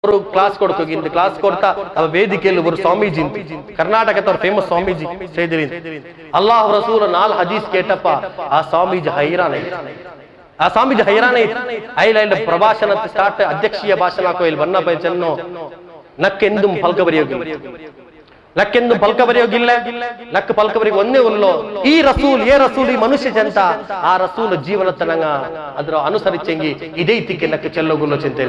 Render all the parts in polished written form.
ಅವರು ಕ್ಲಾಸ್ ಕೊಡ್ಕೋಗಿ ಇಂದು ಕ್ಲಾಸ್ ಕೊಡ್ತಾ ಅವ ವೇದಿಕೆಯಲ್ಲಿ ಅವರು ಸ್ವಾಮೀಜಿ ಕರ್ನಾಟಕದ ಫೇಮಸ್ ಸ್ವಾಮೀಜಿ ಸೇದಿರಿ ಅಲ್ಲಾಹ್ ರಸೂಲ್ 4 ಹದೀಸ್ ಕೇಟಪ್ಪ ಆ ಸ್ವಾಮೀಜಿ ಹೈರಾಣ ಐಲ ಪ್ರಭಾಷಣ ಸ್ಟಾರ್ಟ್ ಅಧ್ಯಕ್ಷೀಯ ಭಾಷಣ ಇಲ್ಲಿ ಬನ್ನ ಪೈಚನ್ನು ನಕ್ಕೆಂದು ಫಲ್ಕ ಬರೆಯೋಗಿಲ್ಲ ನಕ್ಕ ಫಲ್ಕ ಬರೆಯೋಗಿ ಒಂದೇ ಉಲ್ಲೋ ಈ ರಸೂಲ್ ಈ ಮನುಷ್ಯ ಜಂತ ಆ ರಸೂಲ್ ಜೀವನ ತನಂಗ ಅದ್ರ ಅನುಸರಿಸಂಗಿ ಇದೇ ತಿಕ್ಕೆ ನಕ್ಕ ಚೆಲ್ಲೋಗುಲ್ಲೋ ಚಿಂತೆ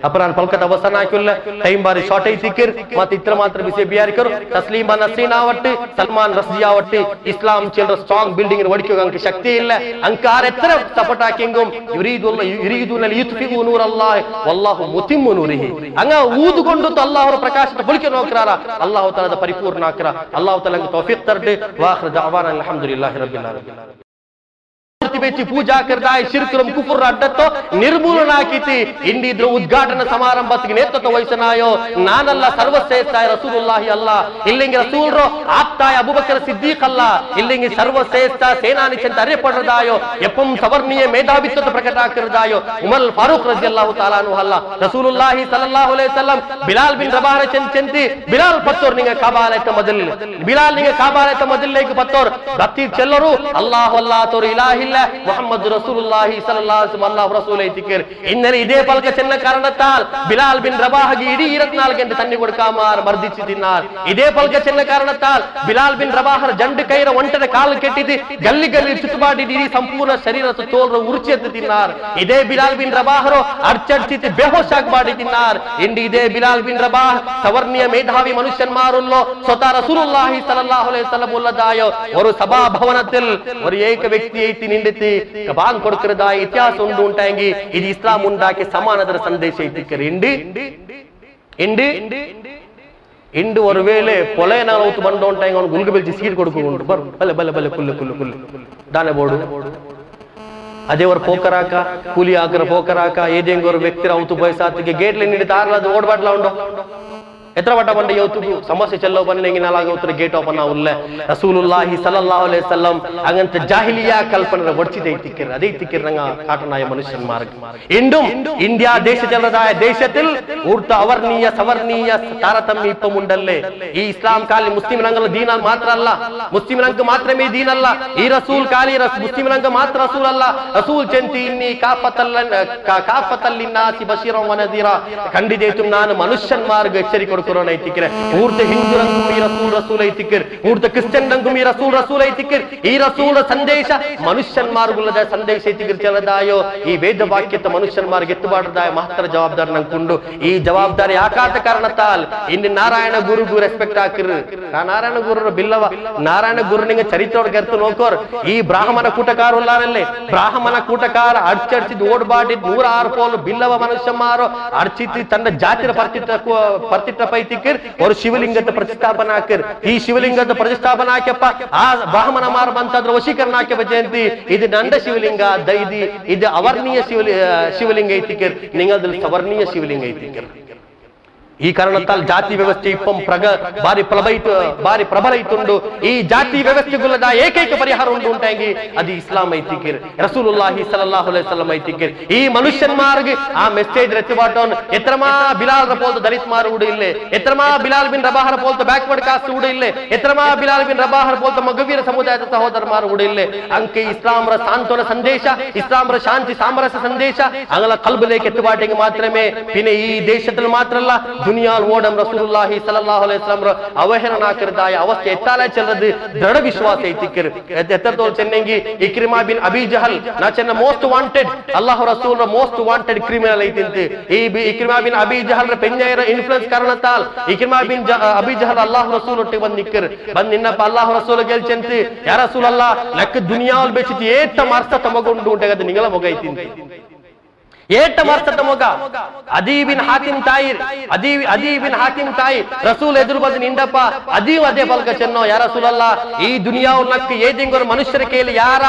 ಅಪ್ಪ ನಾನು ಫಲ್ಕದ ಅವಸರ ಹಾಕಿಲ್ಲ ಟೈಮ್ ಬಾರಿ ಶಾರ್ಟ್ ಐತಿಕ್ಕಿರ್ ಮತ್ತೆ ಇತ್ರ ಮಾತ್ರ ಬಿಸಿ ಬಿಯಾರಿಕರು ತಸ್ಲೀಮಾ ನಸೀನ್ ಆವಟ್ಟಿ ಸಲ್ಮಾನ್ ರಸ್ಜಿ ಆವಟ್ಟಿ ಇಸ್ಲಾಂ ಚಿಲ್ಡ್ರ ಸ್ಟ್ರಾಂಗ್ ಬಿಲ್ಡಿಂಗ್ ಒಡಿಕೋಗ ಅಂಕ ಶಕ್ತಿ ಇಲ್ಲ ಅಂಕಾರ ಎತ್ತರ ಸಪೋರ್ಟ್ ಹಾಕಿಂಗು ಯುರೀದುನಲ್ಲಿ ಯುತ್ಫಿಗು ನೂರಲ್ಲಾಹ್ ವಲ್ಲಾಹು ಮುತಿಮ್ಮು ನೂರಿಹಿ ಹಂಗ ಊದುಕೊಂಡು ಅಲ್ಲಾಹ್ ಅವರ ಪ್ರಕಾಶದ ಬಳಿಕೆ ನೋಕ್ರಾರ ಅಲ್ಲಾಹ್ ತಾಲದ ಪರಿಪೂರ್ಣ ಆಕ್ರ ಅಲ್ಲಾಹ್ ತಾಲಾ ತೌಫೀಕ್ ತರ್ಡೆ ವಾಖಿರ್ ದಅವಾನಾ ಅಲ್ಹಮ್ದುಲಿಲ್ಲಾಹಿ ರಬ್ಬಿಲ್ ಆಲಮೀನ್ पूजा करदाय शिर्करम कुफुर ಅಡ್ಡತ್ತೋ ನಿರ್ಮೂಲನ ಹಾಕಿತಿ ಇಂದಿದ್ರು ಉದ್ಘಾಟನಾ ಸಮಾರಂಭಕ್ಕೆ ನೇತೃತ್ವ ವಹಿಸನಾಯೋ ನಾನಲ್ಲ ಸರ್ವಶ್ರೇಷ್ಠ ರಸೂಲುಲ್ಲಾಹಿ ಅಲ್ಲ ಇಲ್ಲಿಂಗೆ ರಸೂಲ್ರು ಆಪ್ತಾಯ ಅಬೂಬಕರ್ ಸಿದ್ದೀಕ್ ಅಲ್ಲ ಇಲ್ಲಿಂಗೆ ಸರ್ವಶ್ರೇಷ್ಠ ಸೇನಾನಿ ಚಂತ ಅರೆಪಡದಾಯೋ ಎಪ್ಪಂ ಸವರ್ಣೀಯ ಮೇಧಾವಿತ್ವ ಪ್ರಕಟ ಆಗಿರದಾಯೋ ಉಮರ್ ಫಾರೂಕ್ ರಜಿಯಲ್ಲಾಹು ತಆಲಾ ಅನ್ಹು ಅಲ್ಲ ರಸೂಲುಲ್ಲಾಹಿ ಸಲ್ಲಲ್ಲಾಹು ಅಲೈಹಿ ವಸಲ್ಲಂ ಬಿಲಾಲ್ ಬಿನ್ ರಬಾಹ ಚಂತಿ ಬಿಲಾಲ್ ಪತ್ತೋರ್ ನಿಂಗೆ ಕಾಬಾಲೈತ ಮೊದಲು ಬಿಲಾಲ್ ನಿಂಗೆ ಕಾಬಾಲೈತ ಮೊದಲಿಗೆ ಪತ್ತೋರ್ ಗತ್ತಿ ಚೆಲ್ಲರು ಅಲ್ಲಾಹು ಅಲ್ಲಾಹ್ ತೋರ್ ಇಲಾಹಿಲ್ಲ മുഹമ്മദ് റസൂലുള്ളാഹി സ്വല്ലല്ലാഹു അലൈഹി വസല്ലം അല്ലാഹു റസൂലൈ തിക്കർ ഇന്നലെ ഇതേ പൽക ചെന്ന കാരണത്താൽ ബിലാൽ ബിൻ റബാഹ് ഇടി 24 ಗಂಟೆ ತಣ್ಣಿ കൊടുക്കാമാർ മർദിച്ചു തിന്നാർ ഇതേ പൽക ചെന്ന ಕಾರಣത്താൽ ബിലാൽ ബിൻ റബാഹ് ಜಂಡು ಕೈರ ಒಂಟದ ಕಾಲು ಕೆಟ್ಟಿದಿ ಗಲ್ಲಿ ಗಲ್ಲಿ ಚುತ್ತುಬಾಡಿ ಇಡಿ ಸಂಪೂರ್ಣ ಶರೀರದ ತೋಲ್ರ ಉರ್ಚಿ ಎತ್ತು ತಿನ್ನಾರ್ ಇದೇ ಬಿಲಾಲ್ ಬಿನ್ ರಬಾಹ್ ಅರ್ಚಡ್ಚಿತಿ ಬೇಹೋಶ್ ಆಗಬಾಡಿ ತಿನ್ನಾರ್ ಇಂಡಿ ಇದೇ ಬಿಲಾಲ್ ಬಿನ್ ರಬಾಹ್ ಸವರ್ಣೀಯ ಮೇಧಾವಿ ಮನುಷ್ಯನ್മാരുള്ളೋ ಸ್ವತಃ ರಸೂಲುಲ್ಲಾಹಿ ಸಲ್ಲಲ್ಲಾಹು ಅಲೈಹಿ ವಸಲ್ಲಂ ಉಲ್ಲದಾಯೋ ഒരു സഭാഭവനത്തിൽ ഒരു ഏക വ്യക്തിയെ നിണ്ടെത്തി ಬಾಂಗ್ ಕೊಡ್ಕರದ ಇತಿಹಾಸ ಉಂಟಾಗಿ ಇದು ಇಸ್ಲಾಂ ಉಂಟಾಕಿ ಸಮಾನದರ ಸಂದೇಶ ಇತ್ತಿಕ್ಕರು ಇಂಡು ஒரு வேளை பொலைய நான் ஊத்து ಬಂದು ಉಂಟಾಗಿ ಅವನು ಗುಲ್ಗ ಬೆಲ್ಚಿ ಸೀಟ್ ಕೊಡ್ಕೊಂಡು ಬರ್ ಬಲೆ ಕುಲ್ಲು ದಾನೆ ಬೋಡು ಅದೇ ಅವರು ಪೋಕರಾಕ ಕೂಲಿ ಹಾಕರ ಪೋಕರಾಕ ಏದೇಂಗ ஒரு ವ್ಯಕ್ತಿ ಅವತ್ತು ಬಯಸಾತಿಗೆ ಗೇಟ್ಲೆ ನೀಡಿ ತಾರಲದ ಓಡ್ಬಾಟ್ಲ ಉಂಡು ಎತ್ರ ಬಟ್ಟ ಬಂಡ ಇವತ್ತು ಸಮಸ್ಯೆ ಚೆಲ್ಲೋ ಬನ್ನೆಂಗಿ ನಾಲಾಗ ಗೇಟ್ ಓಪನ್ ಆವುಲ್ಲ ರಸೂಲುಲ್ಲಾಹಿ ಸಲ್ಲಲ್ಲಾಹು ಅಲೈಹಿ ವಸಲ್ಲಂ അങ്ങനത്തെ ജാഹിലിയ കൽപ്പന വടിച്ചിട്ടിക്കിർ അതേ തിക്കിറങ്ങ കാട്ടനായ മനുഷ്യന്മാർക്ക് ಇಂಡುം ഇന്ത്യ ದೇಶದಲ್ಲದಾಯ ದೇಶത്തിൽ ಊರ್ತ ಅವರ್ಣೀಯ ಸವರ್ಣೀಯ ತಾರತಮ್ಯ ಇಪ್ಪ ಮುಂಡಲ್ಲೇ ಈ ಇಸ್ಲಾಂ ಕಾಲಿ ಮುಸ್ಲಿಮರಂಗಲ ದೀನ ಮಾತ್ರ ಅಲ್ಲ ಮುಸ್ಲಿಮರಂಗ ಮಾತ್ರಮೇ ದೀನ ಅಲ್ಲ ಈ ರಸೂಲ್ ಕಾಲಿ ಮುಸ್ಲಿಮರಂಗ ಮಾತ್ರ ರಸೂಲ್ ಅಲ್ಲ ರಸೂಲ್ ಚಂತಿ ಇನ್ನಿ ಕಾಫತಲ್ಲಿನ್ನಾಸಿ ಬಶೀರಂ ವನದೀರಾ ಖಂಡಿತೇತು ನಾನು ಮನುಷ್ಯನ್ಮಾರ್ಗ ಎಚ್ಚರಿಕೆ ಕೊರೋನಾ ಐತಿಕ್ಕಿರ ಊರ್ತ ಹಿಂದೂ ರಂಗು ಈ ರಸೂಲ್ ಐತಿಕ್ಕಿರ್ ಊರ್ತ ಕ್ರಿಶ್ಚಿಯನ್ ರಂಗು ಈ ರಸೂಲ್ ಐತಿಕ್ಕಿರ್ ಈ ರಸೂಲ್ ಸಂದೇಶ ಮನುಷ್ಯನ್ಮಾರ್ಗುಲ್ಲದ ಸಂದೇಶ ಐತಿಕ್ಕಿರ್ ಚಲದಾಯೋ ಈ ವೇದ ವಾಕ್ಯದ ಮನುಷ್ಯನ್ಮಾರ್ಗ ಎತ್ತುಬಾಡದಾಯ ಮಹತ್ತರ ಜವಾಬ್ದಾರಿ ನಂಕೊಂಡು ಈ ಜವಾಬ್ದಾರಿ ಆಕಾತ ಕಾರಣತಾಲ್ ಇನ್ನು ನಾರಾಯಣ ಗುರುಗೂ ರೆಸ್ಪೆಕ್ಟ್ ಹಾಕಿರ್ ನಾರಾಯಣ ಗುರು ಬಿಲ್ಲವ ನಾರಾಯಣ ಗುರು ನಿಂಗೆ ಚರಿತ್ರೆ ಗೆರ್ತು ನೋಕೋರ್ ಈ ಬ್ರಾಹ್ಮಣ ಕೂಟಕಾರ ಉಲ್ಲಾರಲ್ಲೇ ಬ್ರಾಹ್ಮಣ ಕೂಟಕಾರ ಅಡ್ಚಡ್ಸಿದ್ ಓಡ್ಬಾಡಿ 106 ಪೋಲು ಬಿಲ್ಲವ ಮನುಷ್ಯನ್ಮಾರು ಅಡ್ಚಿತಿ ತನ್ನ ಜಾತಿರ ಪರ್ತಿಟ್ಟ ಪೈತಿಕ್ಕಿರ್ ಅವರು ಶಿವಲಿಂಗದ ಪ್ರತಿಷ್ಠಾಪನಾ ಹಾಕಿರ್ ಈ ಶಿವಲಿಂಗದ ಪ್ರತಿಷ್ಠಾಪನಾ ಹಾಕ್ಯಪ್ಪ ಆ ಬ್ರಾಹ್ಮಣ ಮಾರ ಬಂತಾದ್ರ ವಶೀಕರಣ ಹಾಕ್ಯಪ್ಪ ಜಯಂತಿ ಇದು ನಂದ ಶಿವಲಿಂಗ ದೈದಿ ಇದು ಅವರ್ಣೀಯ ಶಿವಲಿಂಗ ಐತಿಕ್ಕಿರ್ ನಿಂಗದಲ್ಲಿ ಸವರ್ಣೀಯ ಶಿವಲಿಂಗ ಐತಿಕ್ಕಿರ್ ಈ ಕಾರಣತ್ತಾಲ್ ಜಾತಿ ವ್ಯವಸ್ಥೆ ಇಪ್ಪಂ ಬಾರಿ ಪ್ರಬಲ ಇತ್ತುಂಡು ಈ ಜಾತಿ ವ್ಯವಸ್ಥೆಗುಲ್ಲದ ಏಕೈಕ ಪರಿಹಾರ ಉಂಟಾಗಿ ಅದು ಇಸ್ಲಾಂ ಐತಿಕ್ಕಿರ್ ರಸೂಲುಲ್ಲಾಹಿ ಸಲ್ಲಲ್ಲಾಹು ಅಲೈಹಿ ವಸಲ್ಲಂ ಐತಿಕ್ಕಿರ್ ಈ ಮನುಷ್ಯನ್ಮಾರ್ಗೆ ಆ ಮೆಸೇಜ್ ರಚವಾಟೋನ್ ಎತ್ರಮಾ ಬಿಲಾಲ್ ರಪೋಲ್ತ ದಲಿತ್ ಮಾರು ಉಡ ಇಲ್ಲೇ ಎತ್ರಮಾ ಬಿಲಾಲ್ ಬಿನ್ ರಬಾಹ ರಪೋಲ್ತ ಬ್ಯಾಕ್ವರ್ಡ್ ಕಾಸ್ಟ್ ಉಡ ಇಲ್ಲೇ ಎತ್ರಮಾ ಬಿಲಾಲ್ ಬಿನ್ ರಬಾಹ ರಪೋಲ್ತ ಮಗವೀರ ಸಮುದಾಯದ ಸಹೋದರ ಮಾರು ಉಡ ಇಲ್ಲೇ ಅಂಕೆ ಇಸ್ಲಾಂರ ಸಾಂತ್ವನ ಸಂದೇಶ ಇಸ್ಲಾಂರ ಶಾಂತಿ ಸಾಮರಸ್ಯ ಸಂದೇಶ ಅಂಗಲ ಕಲ್ಬಲೇಕೆ ಎತ್ತುಬಾಟಿಗೆ ಮಾತ್ರಮೇ ಪಿನೆ ಈ ದೇಶದಲ್ಲಿ ಮಾತ್ರ ಅಲ್ಲ ದುನಿಯಾಲ್ ಓಡಂ ರಸೂಲುಲ್ಲಾಹಿ ಸಲ್ಲಲ್ಲಾಹು ಅಲೈಹಿ ವಸಲ್ಲಂ ಅವಹೇಳನ ಆಗಿರದಾಯ ಅವಸ್ಥೆ ಎತ್ತಾಲೆ ಚೆಲ್ಲದು ದೃಢ ವಿಶ್ವಾಸ ಐತಿಕ್ಕಿರ್ ಎತ್ತರ್ತೋಲ್ ಚೆನ್ನಂಗಿ ಇಕ್ರಿಮಾ ಬಿನ್ ಅಬಿ ಜಹಲ್ ನಾ ಚೆನ್ನ ಮೋಸ್ಟ್ ವಾಂಟೆಡ್ ಅಲ್ಲಾಹು ರಸೂಲ್ ಮೋಸ್ಟ್ ವಾಂಟೆಡ್ ಕ್ರಿಮಿನಲ್ ಐತಿಂತೆ ಈ ಇಕ್ರಿಮಾ ಬಿನ್ ಅಬಿ ಜಹಲ್ ರ ಪೆಂಜೈರ ಇನ್ಫ್ಲುಯೆನ್ಸ್ ಕಾರಣತಾಲ್ ಇಕ್ರಿಮಾ ಬಿನ್ ಅಬಿ ಜಹಲ್ ಅಲ್ಲಾಹು ರಸೂಲ್ ಒಟ್ಟಿಗೆ ಬಂದ್ ನಿಕ್ಕಿರ್ ಬಂದ್ ನಿನ್ನಪ್ಪ ಅಲ್ಲಾಹು ರಸೂಲ್ ಗೆಲ್ಚಂತಿ ಯಾ ರಸೂಲ್ ಅಲ್ಲಾ ಲಕ್ಕ ದುನಿಯಾಲ್ ಬೆಚಿತಿ ಏತ ಮಾರ್ಸ ತಮಗೊಂಡು ಉಂಟಾಗದ ನಿಂಗಲ ಮೊಗ ಐತಿಂತೆ ಏಟ ಮಾರ್ತದ ಮೊಗ ಅದೀಬಿನ್ ಹಾಕಿಂ ತಾಯಿ ರಸೂಲ್ ಎದುರು ಬಂದು ನಿಂದಪ್ಪ ಅದೀವ್ ಅದೇ ಪಲ್ಕ ಚೆನ್ನೋ ಯಾ ರಸೂಲಲ್ಲ ಈ ದುನಿಯಾವು ನಕ್ಕ ಏದಿಂಗರು ಮನುಷ್ಯರ ಕೈಲಿ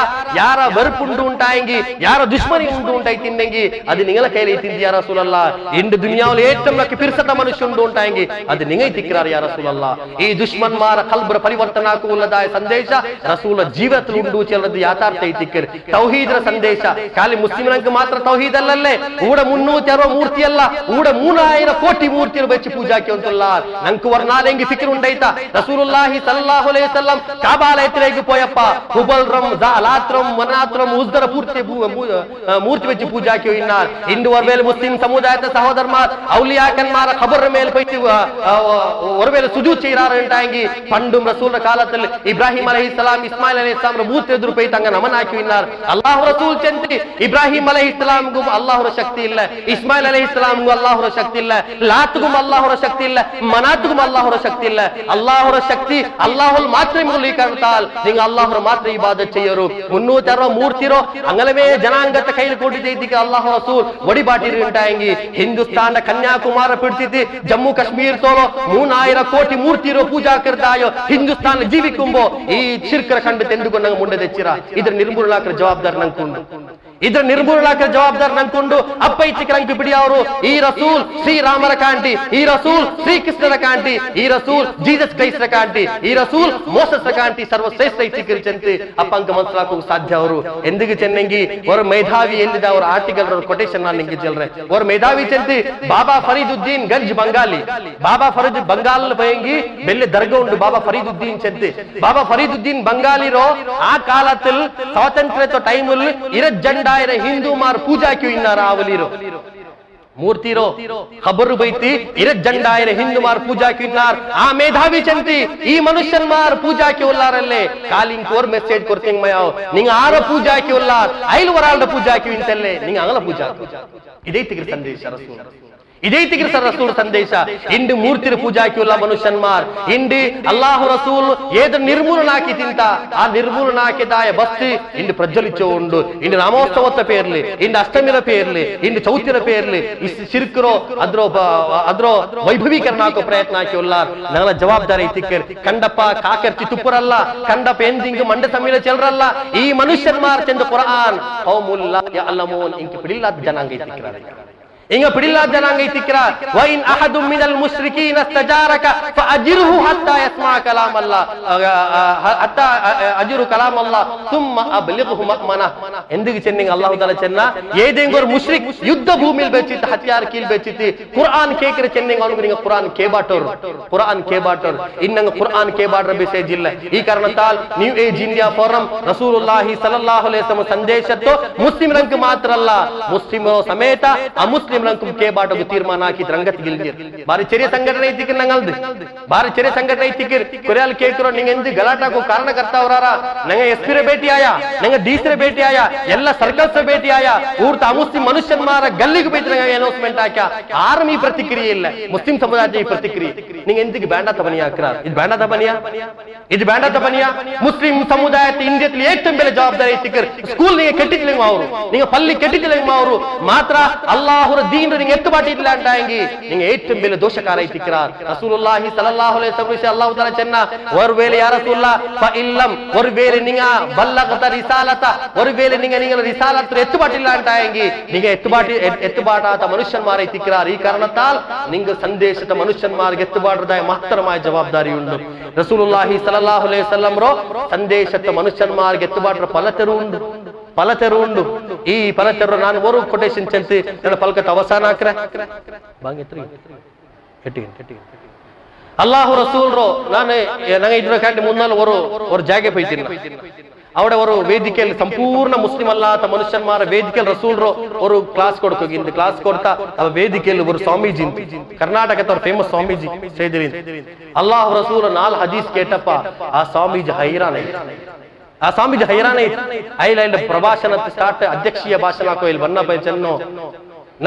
ಯಾರ ವೆರುಪುಂಡು ಉಂಟಾಯಂಗಿ ಯಾರ ದುಶ್ಮನಿ ಉಂಟು ಉಂಟಾಯ್ತಿಂದಂಗಿ ಅದು ನಿಂಗಲ ಕೈಲಿ ಐತಿಂದಿ ಯಾ ರಸೂಲಲ್ಲ ಇಂದು ದುನಿಯಾವು ಏಟಂ ನಕ್ಕ ಪಿರ್ಸತ ಮನುಷ್ಯ ಉಂಟು ಉಂಟಾಯಂಗಿ ಅದು ನಿಂಗೈ ತಿಕ್ರಾರ ಯಾ ರಸೂಲಲ್ಲ ಈ ದುಶ್ಮನ್ಮಾರ ಕಲ್ಬರ ಪರಿವರ್ತನಾ ಕೂಲದಾಯ ಸಂದೇಶ ರಸೂಲ ಜೀವത്തിൽ ಉಂಡು ಚೆಲ್ಲದು ಯಾತಾರ್ಥ ಐತಿಕ್ಕರ್ ತೌಹೀದರ ಸಂದೇಶ ಖಾಲಿ ಮುಸ್ಲಿಮರಂಗ ಮಾತ್ರ ತೌಹೀದ್ ಅಲ್ಲಲ್ಲ ಮೂರ್ತಿಗಳಲ್ಲೇ ಊಡ 360 ಮೂರ್ತಿಯಲ್ಲ ಊಡ 3000 ಕೋಟಿ ಮೂರ್ತಿಗಳು ಬೆಚ್ಚಿ ಪೂಜಾಕ್ಕೆ ಅಂತಲ್ಲ ನಂಕು ವರ್ಣಾಲೆಂಗಿ ಫಿಕ್ರ್ ಉಂಡೈತಾ ರಸೂಲುಲ್ಲಾಹಿ ಸಲ್ಲಲ್ಲಾಹು ಅಲೈಹಿ ವಸಲ್ಲಂ ಕಾಬಾಲಯತ್ರೆಗೆ ಪೋಯಪ್ಪ ಹುಬಲ್ರಂ ಜಾಲಾತ್ರಂ ಮನಾತ್ರಂ ಉಜ್ದರ ಮೂರ್ತಿ ಬೆಚ್ಚಿ ಪೂಜಾಕ್ಕೆ ಇನ್ನಾರ್ ಇಂದು ವರ್ವೇಲ್ ಮುಸ್ಲಿಂ ಸಮುದಾಯದ ಸಹೋದರಮಾರ್ ಔಲಿಯಾಕನ್ಮಾರ ಖಬರ್ ಮೇಲೆ ಪೈತಿ ವರ್ವೇಲ್ ಸುಜೂದ್ ചെയ്യറാറുണ്ടായെങ്കി പണ്ടും റസൂലിന്റെ കാലത്തിൽ ഇബ്രാഹിം അലൈഹിസ്സലാം ഇസ്മായിൽ അലൈഹിസ്സലാം മൂർത്തി എതിർ പോയിട്ട് അങ്ങ് നമനാക്കി ഇന്നാർ അല്ലാഹു റസൂൽ ചെന്തി ഇബ്രാഹിം അലൈഹിസ്സലാംഗും അല്ലാഹുവിന്റെ ശക്തി ഇല്ല ഇസ്മായിൽ അലൈഹിസ്സലാംഗും അല്ലാഹുവിന്റെ ശക്തി ഇല്ല ലാത്തുകും അല്ലാഹുവിന്റെ ശക്തി ഇല്ല മനാത്തുകും അല്ലാഹുവിന്റെ ശക്തി ഇല്ല അല്ലാഹുവിന്റെ ശക്തി അല്ലാഹുൽ മാത്രമേ മുള്ളിക്കാർത്താൽ നിങ്ങൾ അല്ലാഹുവിനെ മാത്രം ഇബാദത്ത് ചെയ്യൂ 360 മൂർത്തിರೋ ಅಂಗಲವೇ ಜನಾಂಗದ ಕೈಲಿ ಕೊಟ್ಟಿದ್ದಕ್ಕೆ ಅಲ್ಲಾಹ್ ರಸೂಲ್ ಒಡಿಬಾಟಿರುಂಟಾಯಂಗಿ ಹಿಂದೂಸ್ತಾನ ಕನ್ಯಾಕುಮಾರ ಪಿಡ್ತಿದ್ದಿ ಜಮ್ಮು ಕಾಶ್ಮೀರ್ ತೋಲೋ 3000 ಕೋಟಿ ಮೂರ್ತಿರೋ ಪೂಜಾ ಕರ್ದಾಯೋ ಹಿಂದೂಸ್ತಾನ ಜೀವಿಕುಂಬೋ ಈ ಶಿರ್ಕರ ಖಂಡ ತೆಂದುಕೊಂಡು ನಂಗೆ ಮುಂದೆ ತೆಚ್ಚಿರ ಇದ್ರ ನಿರ್ಮೂಲನಾಕರ ಜವಾಬ್ದಾರಿ ನಂಕೊಂಡು ಇದರ ನಿರ್ಮೂಲನಾಕರ ಜವಾಬ್ದಾರಿ ನಂಕೊಂಡು ಅಪ್ಪ ಇಚ್ಚಿಕರಂಕಿ ಬಿಡಿ ಅವರು ಈ ರಸೂಲ್ ಶ್ರೀರಾಮರ ಕಾಂಟಿ ಈ ರಸೂಲ್ ಶ್ರೀಕೃಷ್ಣರ ಕಾಂಟಿ ಈ ರಸೂಲ್ ಜೀಸಸ್ ಕ್ರೈಸ್ತರ ಕಾಂಟಿ ಈ ರಸೂಲ್ ಮೋಸಸ್ರ ಕಾಂಟಿ ಸರ್ವಶ್ರೇಷ್ಠ ಇಚ್ಚಿಕರಿ ಚಂತಿ ಅಪ್ಪ ಅಂಕ ಮನಸ್ಲಾಕು ಸಾಧ್ಯ ಅವರು ಎಂದಿಗೆ ಚೆನ್ನಂಗಿ ಅವರ ಮೇಧಾವಿ ಎಲ್ಲಿದೆ ಅವರ ಆರ್ಟಿಕಲ್ ಅವರ ಕೊಟೇಶನ್ ನಾನು ನಿಂಗೆ ಚೆಲ್ರೆ ಅವರ ಮೇಧಾವಿ ಚಂತಿ ಬಾಬಾ ಫರೀದುದ್ದೀನ್ ಗಂಜ್ ಬಂಗಾಲಿ ಬಾಬಾ ಫರೀದ್ ಬಂಗಾಲ್ ಬಯಂಗಿ ಬೆಲ್ಲೆ ದರ್ಗಾ ಉಂಟು ಬಾಬಾ ಫರೀದುದ್ದೀನ್ ಚಂತಿ ಬಾಬಾ ಫರೀದುದ್ದೀನ್ ಬಂಗಾಲಿರೋ ಆ ಕಾಲത്തിൽ ಸ್ವಾತಂತ್ರ್ಯ ಟೈಮಲ್ಲಿ ಇರ ಜಂಡಾಯರ ಹಿಂದೂಮಾರ್ ಪೂಜಾ ಕ್ಯೂ ಇನ್ನಾರ ಅವಲಿರೋ ಮೂರ್ತಿರೋ ಖಬರು ಬೈತಿ ಇರ ಜಂಡಾಯರ ಹಿಂದೂಮಾರ್ ಪೂಜಾ ಕ್ಯೂ ಇನ್ನಾರ್ ಆ ಮೇಧಾವಿ ಚಂತಿ ಈ ಮನುಷ್ಯನ್ಮಾರ್ ಪೂಜಾ ಕ್ಯೂ ಉಲ್ಲಾರಲ್ಲೇ ಕಾಲಿಂಗ್ ಕೋರ್ ಮೆಸೇಜ್ ಕೊಡ್ತಿಂಗ್ ಮಯಾವ್ ನಿಂಗ ಆರ ಪೂಜಾ ಕ್ಯೂ ಉಲ್ಲಾರ್ ಐಲ್ ವರಾಲ್ಡ ಪೂಜಾ ಕ್ಯೂ ಇಂತಲ್ಲೇ ನಿಂಗ ಅಂಗಲ ಪೂಜಾ ಇದೈತಿಗೆ ಸಂದೇಶ ರಸೂಲ್ ಇದೈತಿಗೆ ಸರ್ ರಸೂಲ್ ಸಂದೇಶ ಇಂದು ಮೂರ್ತಿರ ಪೂಜಾಕಿಲ್ಲ ಮನುಷ್ಯನ್ಮಾರ್ ಇಂದು ಅಲ್ಲಾಹು ರಸೂಲ್ ಏದ ನಿರ್ಮೂಲನಾಕಿ ತಿಂತ ಆ ನಿರ್ಮೂಲನಾಕಿದಾಯ ಬಸ್ತಿ ಇಂದು ಪ್ರಜ್ವಲಿಚ್ಚೋ ಉಂಡು ಇಂದು ನಾಮೋತ್ಸವದ ಪೇರ್ಲಿ ಇಂದು ಅಷ್ಟಮಿರ ಪೇರ್ಲಿ ಇಂದು ಚೌತಿರ ಪೇರ್ಲಿ ಶಿರ್ಕರೋ ಅದ್ರ ವೈಭವೀಕರಣ ಹಾಕೋ ಪ್ರಯತ್ನ ಹಾಕಿಲ್ಲ ನನ್ನ ಜವಾಬ್ದಾರಿ ತಿಕ್ಕರ್ ಕಂಡಪ್ಪ ಕಾಕರ್ಚಿ ತುಪ್ಪರಲ್ಲ ಕಂಡಪ್ಪ ಎಂದಿಂಗ್ ಮಂಡ ಸಮೀಲ ಚೆಲ್ರಲ್ಲ ಈ ಮನುಷ್ಯನ್ಮಾರ್ ಚೆಂದ ಕುರಾನ್ ಕೌಮುಲ್ಲಾ ಯಅಲಮೂನ್ ಇಂಕ ಪಿಡಿಲ್ಲ ಜನಾಂಗ ತಿಕ್ಕರ इंग पिडिल्ला जनांग इतिक्रा व इन अहदु मिनल मुश्रिकीन इस्तजारक फअजिरहु हत्ता यस्मा कलाम अल्लाह हत्ता अजिरु कलाम अल्लाह थुम्मा अब्लिगहु मअमना ಎಂದಿಗೆ ಚೆನ್ನಿಂಗ್ ಅಲ್ಲಾಹು ತಾಲ ಚೆನ್ನ ಏದೆಂಗೋರ್ ಮುಶ್ರಿಕ್ ಯುದ್ಧ ಭೂಮಿಲ್ ಬೆಚ್ಚಿತ್ತು ಹತ್ಯಾರ್ ಕೀಲ್ ಬೆಚ್ಚಿತ್ತು ಕುರ್ಆನ್ ಕೇಕ್ರೆ ಚೆನ್ನಿಂಗ್ ಅವನಿಗೆ ನಿಂಗ ಕುರ್ಆನ್ ಕೇಬಾಟೋರ್ ಇನ್ನಂಗ ಕುರ್ಆನ್ ಕೇಬಾಟ್ರ ಮೆಸೇಜ್ ಇಲ್ಲ ಈ ಕಾರಣತಾಲ್ ನ್ಯೂ ಏಜ್ ಇಂಡಿಯಾ ಫೋರಂ ರಸೂಲುಲ್ಲಾಹಿ ಸಲ್ಲಲ್ಲಾಹು ಅಲೈಹಿ ವಸಲ್ಲಂ ಸಂದೇಶತ್ತು ಮುಸ್ಲಿಮರಂಗೆ ಮಾತ್ರ ಅಲ್ಲ ಮುಸ್ಲಿಮರು ಸಮೇತ ಅಮುಸ್ಲಿಂ ಕೇಬಾಟೋಗೆ ತೀರ್ಮಾನ ಹಾಕಿ ರಂಗತಿಗಿಲ್ದಿರ್ ಬಾರಿ ಚೆರಿಯ ಸಂಘಟನೆ ಐತಿಕಿರ್ ನಂಗಲ್ದು ಬಾರಿ ಚೆರಿಯ ಸಂಘಟನೆ ಐತಿಕಿರ್ ಕೊರಿಯಾಲ್ ಕೇಕ್ರೋ ನಿಂಗೆ ಎಂದಿ ಗಲಾಟಾಕು ಕಾರಣಕರ್ತ ಅವರಾರ ನಂಗೆ ಎಸ್ಪಿರೆ ಭೇಟಿ ಆಯ ನಂಗೆ ಡೀಸ್ರೆ ಭೇಟಿ ಆಯ ಎಲ್ಲ ಸರ್ಕಲ್ಸ್ ಭೇಟಿ ಆಯ ಊರ್ತ ಅಮುಸ್ಲಿಂ ಮನುಷ್ಯನ್ಮಾರ ಗಲ್ಲಿಗೆ ಭೇಟಿ ನಂಗೆ ಅನೌನ್ಸ್ಮೆಂಟ್ ಹಾಕ್ಯ ಆರ್ಮ್ ಈ ಪ್ರತಿಕ್ರಿಯೆ ಇಲ್ಲ ಮುಸ್ಲಿಂ ಸಮುದಾಯದ ಈ ಪ್ರತಿಕ್ರಿಯೆ ನಿಂಗೆ ಎಂದಿಗೆ ಬ್ಯಾಂಡಾತ ಬನಿಯಾ ಅಕ್ರಾರ್ ಇದು ಬ್ಯಾಂಡಾತ ಬನಿಯಾ ಮುಸ್ಲಿಂ ಸಮುದಾಯದ ಇಂಡಿಯದಲ್ಲಿ ಏಕ್ಟಂ ಬೆಲೆ ಜವಾಬ್ದಾರಿ ಐತಿಕಿರ್ ಸ್ಕೂಲ್ ನಿಂಗೆ ಕೆಟ್ಟಿದ್ಲಿಂಗ ಅವರು ನಿಂಗೆ ಪಲ್ಲಿ ಕೆಟ್ಟಿದ್ಲಿಂಗ ಅವರು ಮಾತ್ರ ಅಲ್ಲಾಹುರ दीन रिंग एत्तुबाटी इल्ला अंटाएंगी निंग एट्टम बेले दोषकार इतिक्रार रसूलुल्लाहि सल्लल्लाहु अलैहि वसल्लम अल्लाह ताला चन्ना वर वेले या रसूलल्लाह फ इल्लम वर वेले निंगा बल्लगत रिसालता वर वेले निंगा रिसालत एत्तुबाटी इल्ला अंटाएंगी निंग एत्तुबाटात मनुष्यन्मार इतिक्रार ಈ ಕಾರಣತಾಲ್ ನಿಂಗ ಸಂದೇಶದ ಮನುಷ್ಯನ್ಮಾರ್ಗೆ ಎತ್ತುಬಾಡದ ಮಹತ್ತರമായ ಜವಾಬ್ದಾರಿ ಉಂಟು ರಸೂಲುಲ್ಲಾಹಿ ಸಲ್ಲಲ್ಲಾಹು ಅಲೈಹಿ ವಸಲ್ಲಂ ರೋ ಸಂದೇಶದ ಮನುಷ್ಯನ್ಮಾರ್ಗೆ ಎತ್ತುಬಾಡರ ಫಲತೆರು ಉಂಡು ಈ ಫಲತೆರು ನಾನು ಓರು ಕೊಟೇಶನ್ ಚೆಲ್ತಿ ನನ್ನ ಫಲಕದ ಅವಸಾನ ಹಾಕ್ರೆ ಅಲ್ಲಾಹು ರಸೂಲ್ ರೋ ನಂಗೆ ಇದ್ರ ಕಾಂಡಿ ಮುನ್ನಾಲ್ ஒரு ಜಾಗೆ ಪೈತಿನ അവിടെ ഒരു വേദിക്കൽ സമ്പൂർണ്ണ മുസ്ലിം അല്ലാത്ത മനുഷ്യന്മാരെ വേദിക്കൽ റസൂൽ ഒരു ക്ലാസ് കൊടുത്തു ಇಂದು ಕ್ಲಾಸ್ ಕೊಡ್ತಾ ಆ ವೇದಿಕೆಯಲ್ಲಿ ಒಂದು ಸ್ವಾಮೀಜಿ ಕರ್ನಾಟಕದ ಒಂದು ಫೇಮಸ್ ಸ್ವಾಮೀಜಿ ಸೇದಿರಿ ಅಲ್ಲಾಹ್ ರಸೂಲ್ ನಾಲ್ ಹದೀಸ್ ಕೇಟಪ್ಪ ಆ ಸ್ವಾಮೀಜಿ ಹೈರಾಣ ಐಲೈಂಡ್ ಪ್ರಭಾಷಣ ಸ್ಟಾರ್ಟ್ ಅಧ್ಯಕ್ಷೀಯ ಭಾಷಣ ಹಾಕೋ ಇಲ್ಲಿ ಬನ್ನ ಚೆನ್ನೋ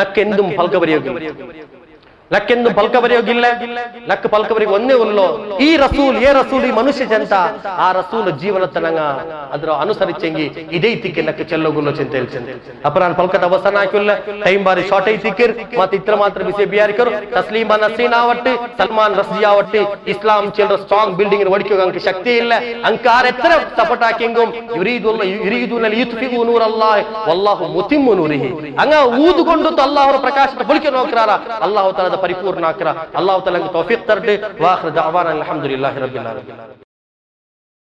ನಕ್ಕೆಂದು ಫಲ್ಕ ಬರೆಯೋಗಿಲ್ಲ ಲಕ್ಕೆಂದು ಪಲ್ಕ ಬರೆಯೋಗಿಲ್ಲ ಲಕ್ಕ ಪಲ್ಕ ಬರೆಯ ಒಂದೇ ಉಲ್ಲೋ ಈ ರಸೂಲ್ ಈ ಮನುಷ್ಯ ಜಂತ ಆ ರಸೂಲ್ ಜೀವನದ ನಂಗ ಅದ್ರ ಅನುಸರಿಸಂಗಿ ಇದೇ ತಿಕ್ಕೆ ಲಕ್ಕ ಚೆಲ್ಲೋಗುಲ್ಲೋ ಚಿಂತೆ ಅಪ್ಪ ನಾನು ಪಲ್ಕದ ಅವಸಾನ ಹಾಕಿಲ್ಲ ಟೈಮ್ ಬಾರಿ ಶಾರ್ಟ್ ಐತಿಕ್ಕಿರ್ ಮತ್ತೆ ಇತ್ರ ಮಾತ್ರ ಬಿಸಿ ಬಿಯಾರಿಕರು ತಸ್ಲೀಮಾ ನಸೀನಾ ಒಟ್ಟಿ ಸಲ್ಮಾನ್ ರಸ್ಜಿಯಾ ಒಟ್ಟಿ ಇಸ್ಲಾಂ ಚಿಲ್ಡ್ರ ಸ್ಟ್ರಾಂಗ್ ಬಿಲ್ಡಿಂಗ್ ಒಡಿಕೆ ಅಂಕ ಶಕ್ತಿ ಇಲ್ಲ ಅಂಕಾರ ಎತ್ತರ ಸಪೋರ್ಟ್ ಹಾಕಿಂಗು ಯುರೀದುನ ಲಿಯುತ್ಫಿಗು ನೂರಲ್ಲಾಹ್ ವಲ್ಲಾಹು ಮುತಿಮ್ಮು ನೂರಿಹಿ ಅಂಗ ಊದುಕೊಂಡು ಅಲ್ಲಾಹರ ಪ್ರಕಾಶದ ಬಳಿಕೆ ನೋಕ್ರಾರ ಅಲ್ಲಾಹು ತಾಲಾ ಪರಿಪೂರ್ಣ ಅಕ್ರ ಅಲ್ಲಾಹು ತಾಲಾ ತೌಫೀಕ್ ತರ್ದೆ ವಾಖಿರ್ ದಅವಾನಾ ಅಲ್ಹಮ್ದುಲಿಲ್ಲಾಹಿ ರಬ್ಬಿಲ್ ಆಲಮೀನ್.